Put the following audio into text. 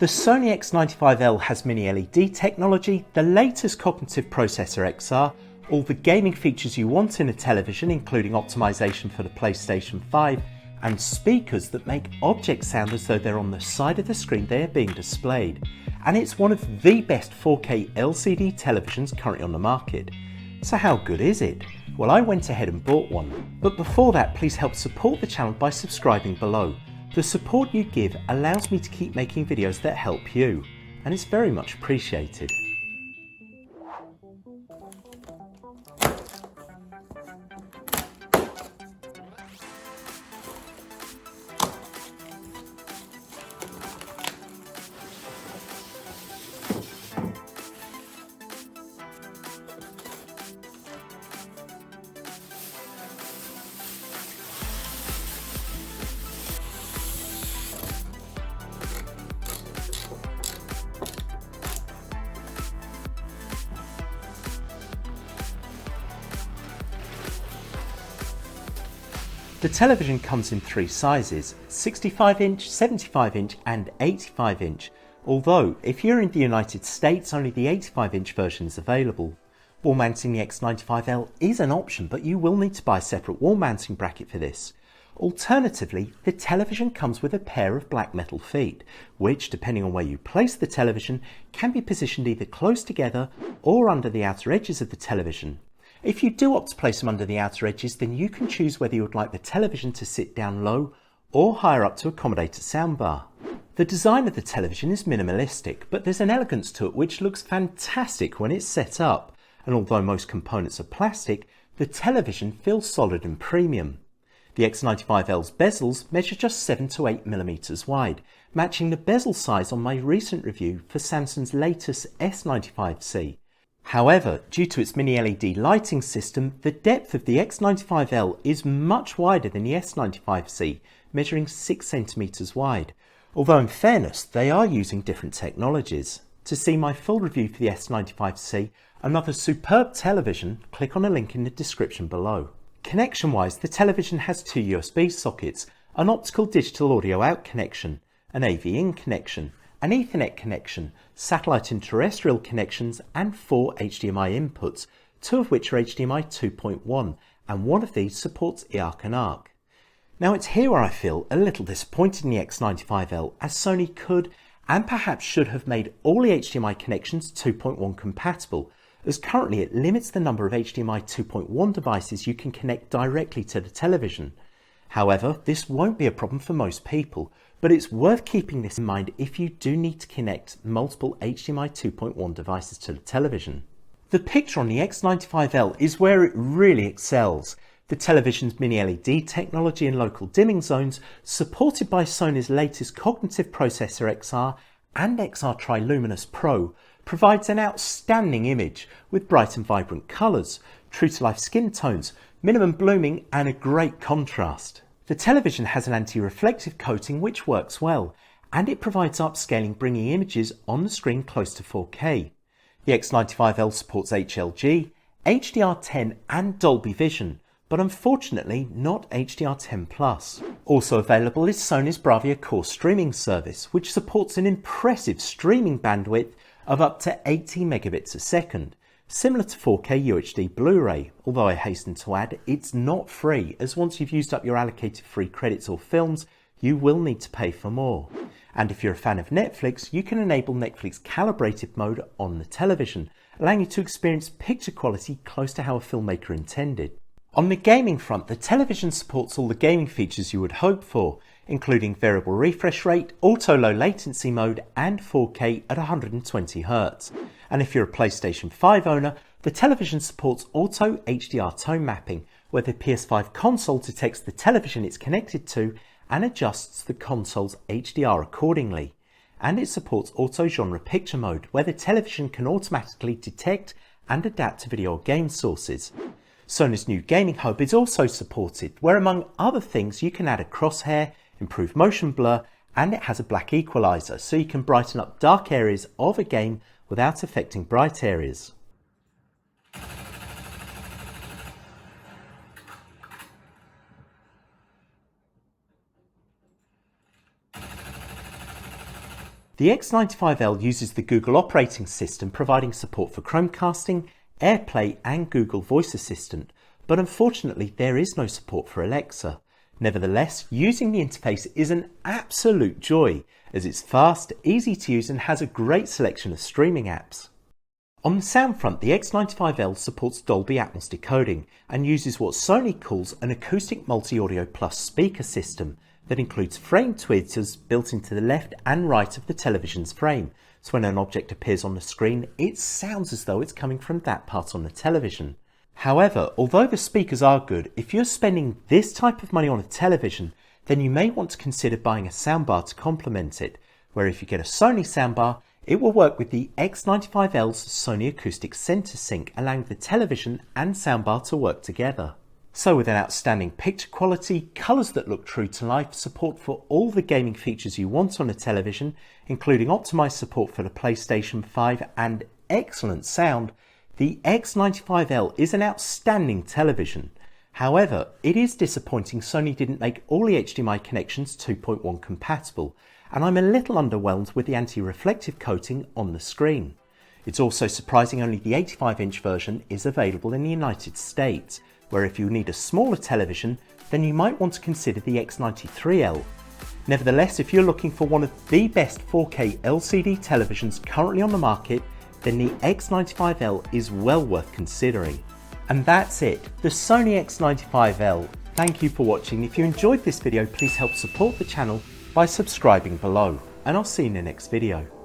The Sony X95L has mini LED technology, the latest cognitive processor XR, all the gaming features you want in a television, including optimization for the PlayStation 5, and speakers that make objects sound as though they're on the side of the screen they are being displayed. And it's one of the best 4K LCD televisions currently on the market. So how good is it? Well, I went ahead and bought one. But before that, please help support the channel by subscribing below. The support you give allows me to keep making videos that help you, and it's very much appreciated. The television comes in three sizes, 65-inch, 75-inch and 85-inch, although if you're in the United States only the 85-inch version is available. Wall mounting the X95L is an option, but you will need to buy a separate wall mounting bracket for this. Alternatively, the television comes with a pair of black metal feet, which, depending on where you place the television, can be positioned either close together or under the outer edges of the television. If you do opt to place them under the outer edges, then you can choose whether you would like the television to sit down low or higher up to accommodate a soundbar. The design of the television is minimalistic, but there's an elegance to it which looks fantastic when it's set up, and although most components are plastic, the television feels solid and premium. The X95L's bezels measure just 7 to 8mm wide, matching the bezel size on my recent review for Samsung's latest S95C. However, due to its mini LED lighting system, the depth of the X95L is much wider than the S95C, measuring 6cm wide. Although in fairness, they are using different technologies. To see my full review for the S95C, another superb television, click on a link in the description below. Connection-wise, the television has two USB sockets, an optical digital audio out connection, an AV in connection, an Ethernet connection, satellite and terrestrial connections, and 4 HDMI inputs, 2 of which are HDMI 2.1, and one of these supports eARC and ARC. Now it's here where I feel a little disappointed in the X95L, as Sony could and perhaps should have made all the HDMI connections 2.1 compatible, as currently it limits the number of HDMI 2.1 devices you can connect directly to the television. However, this won't be a problem for most people, but it's worth keeping this in mind if you do need to connect multiple HDMI 2.1 devices to the television. The picture on the X95L is where it really excels. The television's mini LED technology and local dimming zones, supported by Sony's latest cognitive processor XR and XR Triluminous Pro, provides an outstanding image with bright and vibrant colours, true-to-life skin tones, minimum blooming and a great contrast. The television has an anti-reflective coating which works well, and it provides upscaling, bringing images on the screen close to 4K. The X95L supports HLG, HDR10 and Dolby Vision, but unfortunately not HDR10+. Also available is Sony's Bravia core streaming service, which supports an impressive streaming bandwidth of up to 80 megabits a second. Similar to 4K UHD Blu-ray, although I hasten to add, it's not free, as once you've used up your allocated free credits or films, you will need to pay for more. And if you're a fan of Netflix, you can enable Netflix calibrated mode on the television, allowing you to experience picture quality close to how a filmmaker intended. On the gaming front, the television supports all the gaming features you would hope for, including variable refresh rate, auto low latency mode and 4K at 120Hz. And if you're a PlayStation 5 owner, the television supports auto HDR tone mapping, where the PS5 console detects the television it's connected to and adjusts the console's HDR accordingly. And it supports auto genre picture mode, where the television can automatically detect and adapt to video or game sources. Sony's new gaming hub is also supported, where among other things you can add a crosshair, improve motion blur, and it has a black equalizer, so you can brighten up dark areas of a game without affecting bright areas. The X95L uses the Google operating system, providing support for Chromecasting, AirPlay and Google Voice Assistant, but unfortunately there is no support for Alexa. Nevertheless, using the interface is an absolute joy, as it's fast, easy to use and has a great selection of streaming apps. On the sound front, the X95L supports Dolby Atmos decoding and uses what Sony calls an acoustic multi-audio plus speaker system that includes frame tweeters built into the left and right of the television's frame, so when an object appears on the screen, it sounds as though it's coming from that part on the television. However, although the speakers are good, if you're spending this type of money on a television, then you may want to consider buying a soundbar to complement it, where if you get a Sony soundbar, it will work with the X95L's Sony Acoustic Center Sync, allowing the television and soundbar to work together. So with an outstanding picture quality, colours that look true to life, support for all the gaming features you want on a television, including optimised support for the PlayStation 5 and excellent sound, the X95L is an outstanding television. However, it is disappointing Sony didn't make all the HDMI connections 2.1 compatible, and I'm a little underwhelmed with the anti-reflective coating on the screen. It's also surprising only the 85-inch version is available in the United States, where if you need a smaller television, then you might want to consider the X93L. Nevertheless, if you're looking for one of the best 4K LCD televisions currently on the market, then the X95L is well worth considering. And that's it, the Sony X95L. Thank you for watching. If you enjoyed this video, please help support the channel by subscribing below, and I'll see you in the next video.